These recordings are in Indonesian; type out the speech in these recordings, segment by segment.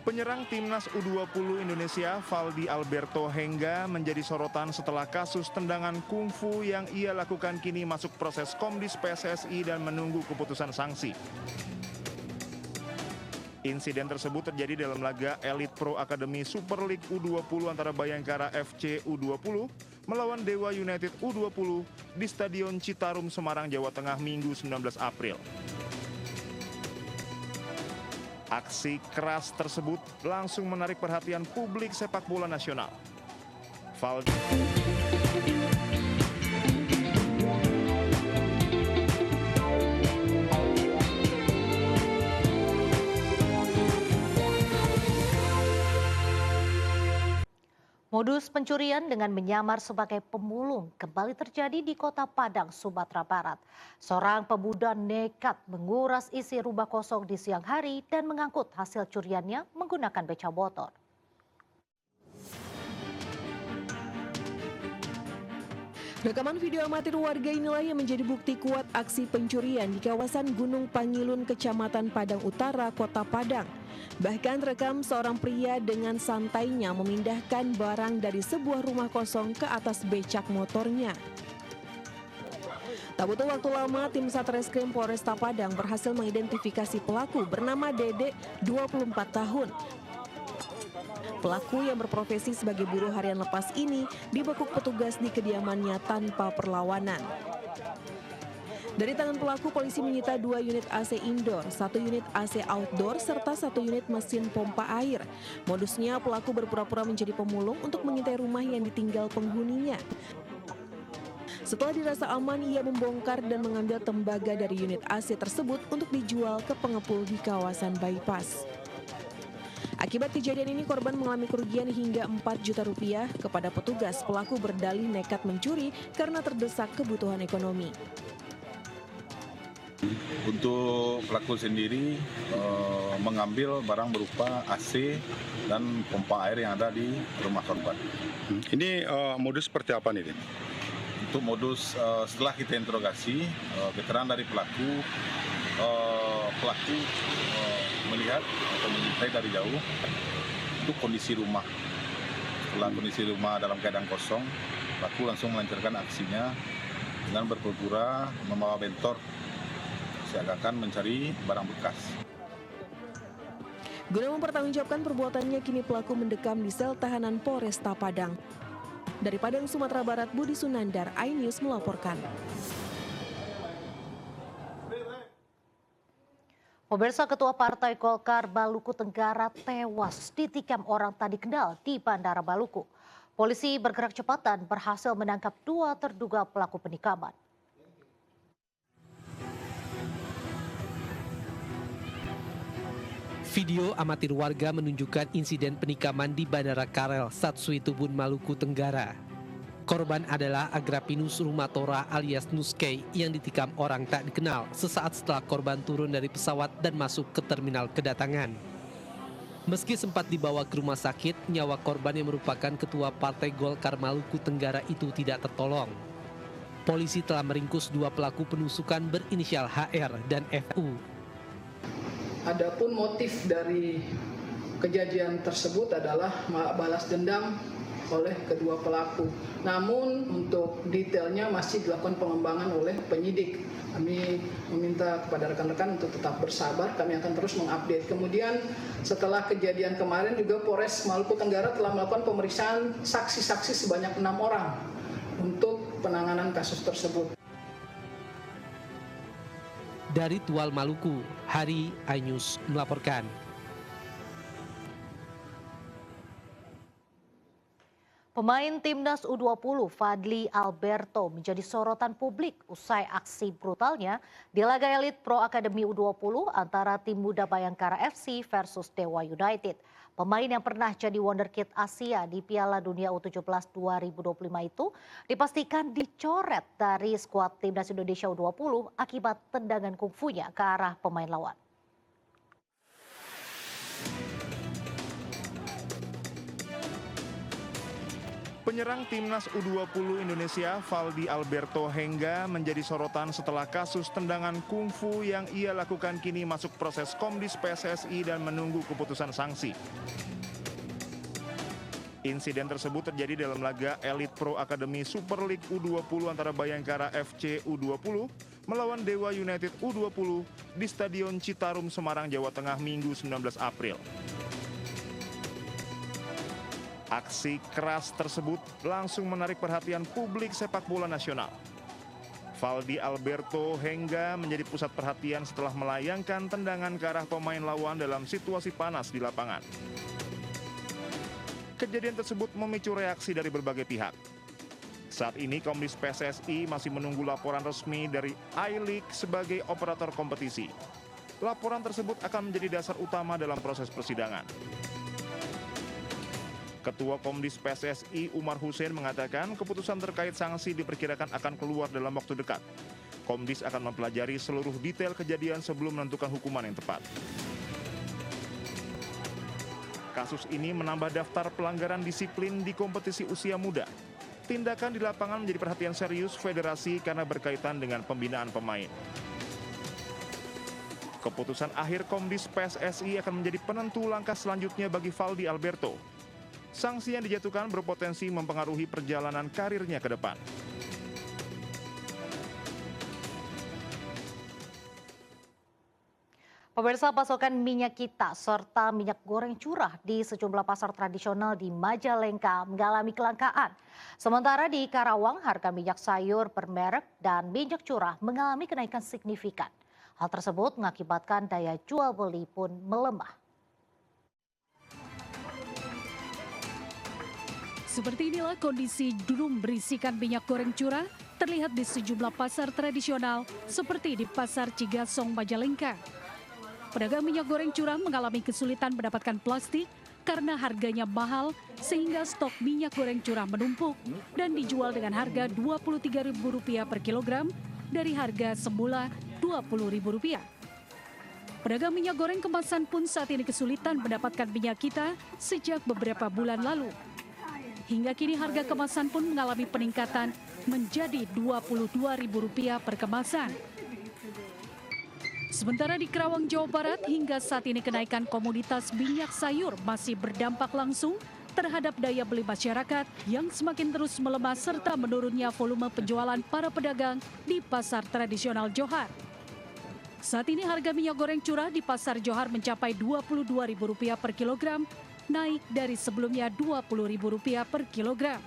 Penyerang timnas U20 Indonesia, Valdi Alberto Hengga, menjadi sorotan setelah kasus tendangan kungfu yang ia lakukan kini masuk proses Komdis PSSI dan menunggu keputusan sanksi. Insiden tersebut terjadi dalam laga Elite Pro Academy Super League U20 antara Bayangkara FC U20 melawan Dewa United U20 di Stadion Citarum, Semarang, Jawa Tengah, Minggu 19 April. Aksi keras tersebut langsung menarik perhatian publik sepak bola nasional. Modus pencurian dengan menyamar sebagai pemulung kembali terjadi di Kota Padang, Sumatera Barat. Seorang pemuda nekat menguras isi rumah kosong di siang hari dan mengangkut hasil curiannya menggunakan beca motor. Rekaman video amatir warga inilah yang menjadi bukti kuat aksi pencurian di kawasan Gunung Pangilun, Kecamatan Padang Utara, Kota Padang. Bahkan rekam seorang pria dengan santainya memindahkan barang dari sebuah rumah kosong ke atas becak motornya. Tak butuh waktu lama, tim Satreskrim Polresta Padang berhasil mengidentifikasi pelaku bernama Dede, 24 tahun. Pelaku yang berprofesi sebagai buruh harian lepas ini dibekuk petugas di kediamannya tanpa perlawanan. Dari tangan pelaku, polisi menyita 2 unit AC indoor, 1 unit AC outdoor, serta 1 unit mesin pompa air. Modusnya, pelaku berpura-pura menjadi pemulung untuk mengintai rumah yang ditinggal penghuninya. Setelah dirasa aman, ia membongkar dan mengambil tembaga dari unit AC tersebut untuk dijual ke pengepul di kawasan bypass. Akibat kejadian ini, korban mengalami kerugian hingga 4 juta rupiah. Kepada petugas, pelaku berdalih nekat mencuri karena terdesak kebutuhan ekonomi. Untuk pelaku sendiri mengambil barang berupa AC dan pompa air yang ada di rumah korban. Ini modus seperti apa nih? Untuk modus setelah kita interogasi keterangan dari pelaku melihat atau mengintai dari jauh itu kondisi rumah. Setelah kondisi rumah dalam keadaan kosong, pelaku langsung melancarkan aksinya dengan berpura-pura membawa bentor, siagakan mencari barang bekas. Guna mempertanggungjawabkan perbuatannya, kini pelaku mendekam di sel tahanan Polresta Padang. Dari Padang, Sumatera Barat, Budi Sunandar, iNews melaporkan. Pemirsa, Ketua Partai Golkar Maluku Tenggara tewas ditikam orang tak dikenal di Bandara Maluku. Polisi bergerak cepat dan berhasil menangkap 2 terduga pelaku penikaman. Video amatir warga menunjukkan insiden penikaman di Bandara Karel Satsui Tubun, Maluku Tenggara. Korban adalah Agrapinus Rumatora alias Nuskei yang ditikam orang tak dikenal sesaat setelah korban turun dari pesawat dan masuk ke terminal kedatangan. Meski sempat dibawa ke rumah sakit, nyawa korban yang merupakan Ketua Partai Golkar Maluku Tenggara itu tidak tertolong. Polisi telah meringkus 2 pelaku penusukan berinisial HR dan FU. Adapun motif dari kejadian tersebut adalah balas dendam oleh kedua pelaku. Namun untuk detailnya masih dilakukan pengembangan oleh penyidik. Kami meminta kepada rekan-rekan untuk tetap bersabar, kami akan terus mengupdate. Kemudian setelah kejadian kemarin juga Polres Maluku Tenggara telah melakukan pemeriksaan saksi-saksi sebanyak 6 orang untuk penanganan kasus tersebut. Dari Tual, Maluku, Hari, iNews melaporkan. Pemain timnas U20 Fadli Alberto menjadi sorotan publik usai aksi brutalnya di laga Elite Pro Academy U20 antara tim muda Bayangkara FC versus Dewa United. Pemain yang pernah jadi wonderkid Asia di Piala Dunia U17 2025 itu dipastikan dicoret dari skuad timnas Indonesia U20 akibat tendangan kungfunya ke arah pemain lawan. Penyerang timnas U20 Indonesia, Valdi Alberto Hengga, menjadi sorotan setelah kasus tendangan kungfu yang ia lakukan kini masuk proses Komdis PSSI dan menunggu keputusan sanksi. Insiden tersebut terjadi dalam laga Elite Pro Academy Super League U20 antara Bayangkara FC U20 melawan Dewa United U20 di Stadion Citarum, Semarang, Jawa Tengah, Minggu 19 April. Aksi keras tersebut langsung menarik perhatian publik sepak bola nasional. Valdi Alberto Hengga menjadi pusat perhatian setelah melayangkan tendangan ke arah pemain lawan dalam situasi panas di lapangan. Kejadian tersebut memicu reaksi dari berbagai pihak. Saat ini Komdis PSSI masih menunggu laporan resmi dari I-League sebagai operator kompetisi. Laporan tersebut akan menjadi dasar utama dalam proses persidangan. Ketua Komdis PSSI Umar Hussein mengatakan keputusan terkait sanksi diperkirakan akan keluar dalam waktu dekat. Komdis akan mempelajari seluruh detail kejadian sebelum menentukan hukuman yang tepat. Kasus ini menambah daftar pelanggaran disiplin di kompetisi usia muda. Tindakan di lapangan menjadi perhatian serius federasi karena berkaitan dengan pembinaan pemain. Keputusan akhir Komdis PSSI akan menjadi penentu langkah selanjutnya bagi Valdi Alberto. Sanksi yang dijatuhkan berpotensi mempengaruhi perjalanan karirnya ke depan. Pemirsa, pasokan minyak kita serta minyak goreng curah di sejumlah pasar tradisional di Majalengka mengalami kelangkaan. Sementara di Karawang, harga minyak sayur bermerek dan minyak curah mengalami kenaikan signifikan. Hal tersebut mengakibatkan daya jual beli pun melemah. Seperti inilah kondisi drum berisikan minyak goreng curah terlihat di sejumlah pasar tradisional seperti di Pasar Cigasong, Majalengka. Pedagang minyak goreng curah mengalami kesulitan mendapatkan plastik karena harganya mahal sehingga stok minyak goreng curah menumpuk dan dijual dengan harga Rp23.000 per kilogram dari harga semula Rp20.000. Pedagang minyak goreng kemasan pun saat ini kesulitan mendapatkan minyak kita sejak beberapa bulan lalu. Hingga kini harga kemasan pun mengalami peningkatan menjadi Rp22.000 per kemasan. Sementara di Karawang, Jawa Barat, hingga saat ini kenaikan komoditas minyak sayur masih berdampak langsung terhadap daya beli masyarakat yang semakin terus melemah serta menurunnya volume penjualan para pedagang di pasar tradisional Johar. Saat ini harga minyak goreng curah di pasar Johar mencapai Rp22.000 per kilogram, naik dari sebelumnya Rp20.000 per kilogram.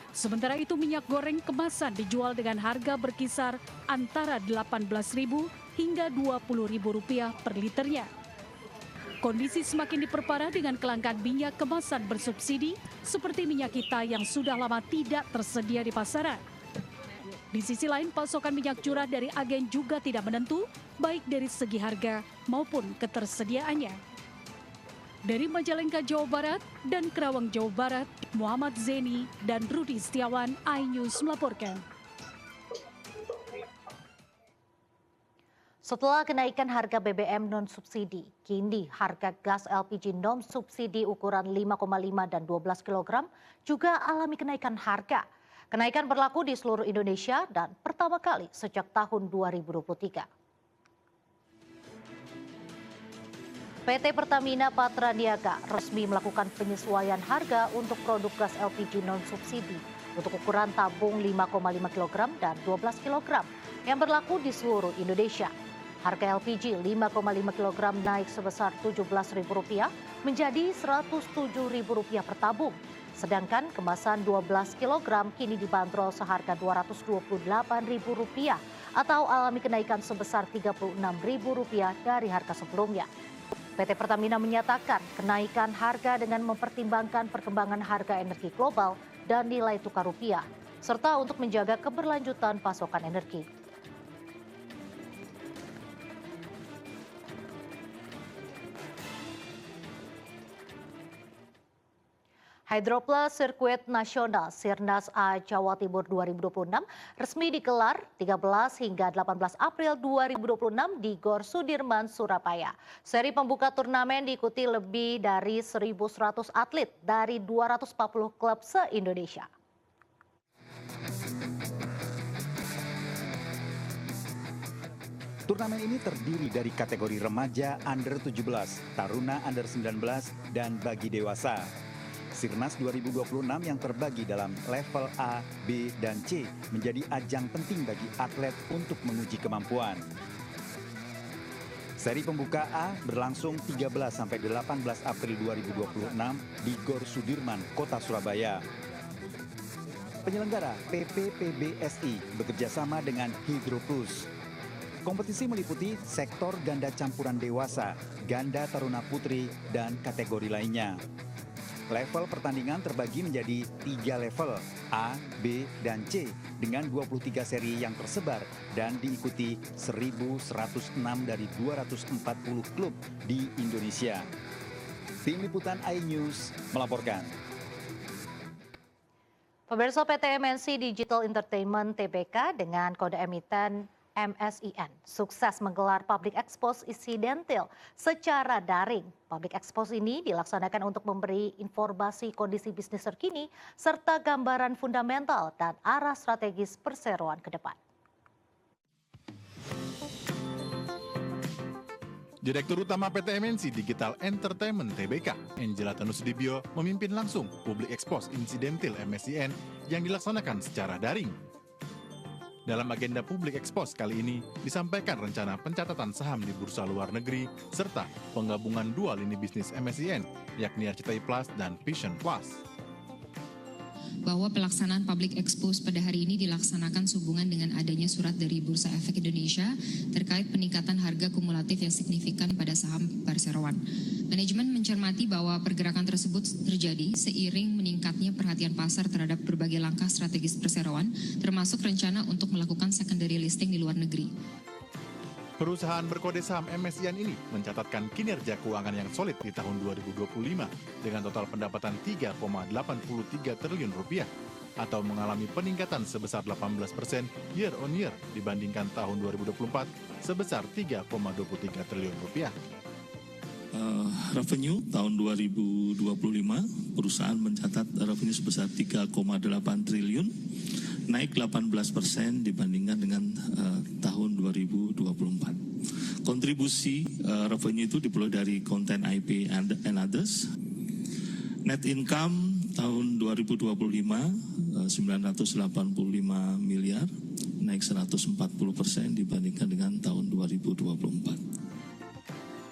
Sementara itu minyak goreng kemasan dijual dengan harga berkisar antara Rp18.000 hingga Rp20.000 per liternya. Kondisi semakin diperparah dengan kelangkaan minyak kemasan bersubsidi seperti minyak kita yang sudah lama tidak tersedia di pasaran. Di sisi lain, pasokan minyak curah dari agen juga tidak menentu, baik dari segi harga maupun ketersediaannya. Dari Majalengka, Jawa Barat dan Karawang, Jawa Barat, Muhammad Zeni dan Rudi Setiawan, iNews melaporkan. Setelah kenaikan harga BBM non-subsidi, kini harga gas LPG non-subsidi ukuran 5,5 dan 12 kg juga alami kenaikan harga. Kenaikan berlaku di seluruh Indonesia dan pertama kali sejak tahun 2023. PT Pertamina Patraniaga resmi melakukan penyesuaian harga untuk produk gas LPG non-subsidi untuk ukuran tabung 5,5 kg dan 12 kg yang berlaku di seluruh Indonesia. Harga LPG 5,5 kg naik sebesar Rp17.000 menjadi Rp107.000 per tabung. Sedangkan kemasan 12 kg kini dibanderol seharga Rp288.000 atau alami kenaikan sebesar Rp36.000 dari harga sebelumnya. PT Pertamina menyatakan kenaikan harga dengan mempertimbangkan perkembangan harga energi global dan nilai tukar rupiah, serta untuk menjaga keberlanjutan pasokan energi. Hydroplus Sirkuit Nasional Sirnas A Jawa Timur 2026 resmi digelar 13 hingga 18 April 2026 di Gor Sudirman, Surabaya. Seri pembuka turnamen diikuti lebih dari 1.100 atlet dari 240 klub se-Indonesia. Turnamen ini terdiri dari kategori remaja under 17, taruna under 19, dan bagi dewasa. Sirnas 2026 yang terbagi dalam level A, B, dan C menjadi ajang penting bagi atlet untuk menguji kemampuan. Seri pembuka A berlangsung 13-18 April 2026 di Gor Sudirman, Kota Surabaya. Penyelenggara PPPBSI bekerjasama dengan Hydro Plus. Kompetisi meliputi sektor ganda campuran dewasa, ganda taruna putri, dan kategori lainnya. Level pertandingan terbagi menjadi 3 level, A, B, dan C, dengan 23 seri yang tersebar dan diikuti 1.106 dari 240 klub di Indonesia. Tim Liputan iNews melaporkan. Pemirsa, PT MNC Digital Entertainment Tbk dengan kode emiten MSIN sukses menggelar Public Expose Insidentil secara daring. Public Expose ini dilaksanakan untuk memberi informasi kondisi bisnis terkini serta gambaran fundamental dan arah strategis perseroan ke depan. Direktur Utama PT MNC Digital Entertainment Tbk, Angela Tanusudibyo, memimpin langsung Public Expose Insidentil MSIN yang dilaksanakan secara daring. Dalam agenda Public Expose kali ini disampaikan rencana pencatatan saham di bursa luar negeri serta penggabungan dua lini bisnis MSIN, yakni RCTI Plus dan Vision Plus. Bahwa pelaksanaan Public Expose pada hari ini dilaksanakan sehubungan dengan adanya surat dari Bursa Efek Indonesia terkait peningkatan harga kumulatif yang signifikan pada saham perseroan. Manajemen mencermati bahwa pergerakan tersebut terjadi seiring meningkatnya perhatian pasar terhadap berbagai langkah strategis perseroan, termasuk rencana untuk melakukan secondary listing di luar negeri. Perusahaan berkode saham MSIN ini mencatatkan kinerja keuangan yang solid di tahun 2025 dengan total pendapatan 3,83 triliun rupiah atau mengalami peningkatan sebesar 18% year on year dibandingkan tahun 2024 sebesar 3,23 triliun rupiah. Revenue tahun 2025 perusahaan mencatat revenue sebesar 3,8 triliun, naik 18% dibandingkan dengan tahun 2024. Kontribusi revenue itu diperoleh dari konten IP and others. Net income tahun 2025 985 miliar, naik 140% dibandingkan dengan tahun 2024.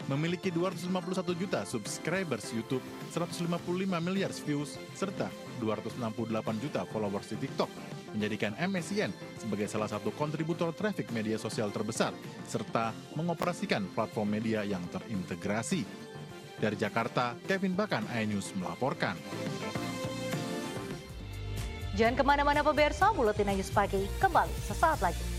Memiliki 251 juta subscribers YouTube, 155 miliar views, serta 268 juta followers di TikTok, menjadikan MSIN sebagai salah satu kontributor traffic media sosial terbesar, serta mengoperasikan platform media yang terintegrasi. Dari Jakarta, Kevin Bakan, iNews melaporkan. Jangan kemana-mana pemirsa, Buletin iNews Pagi kembali sesaat lagi.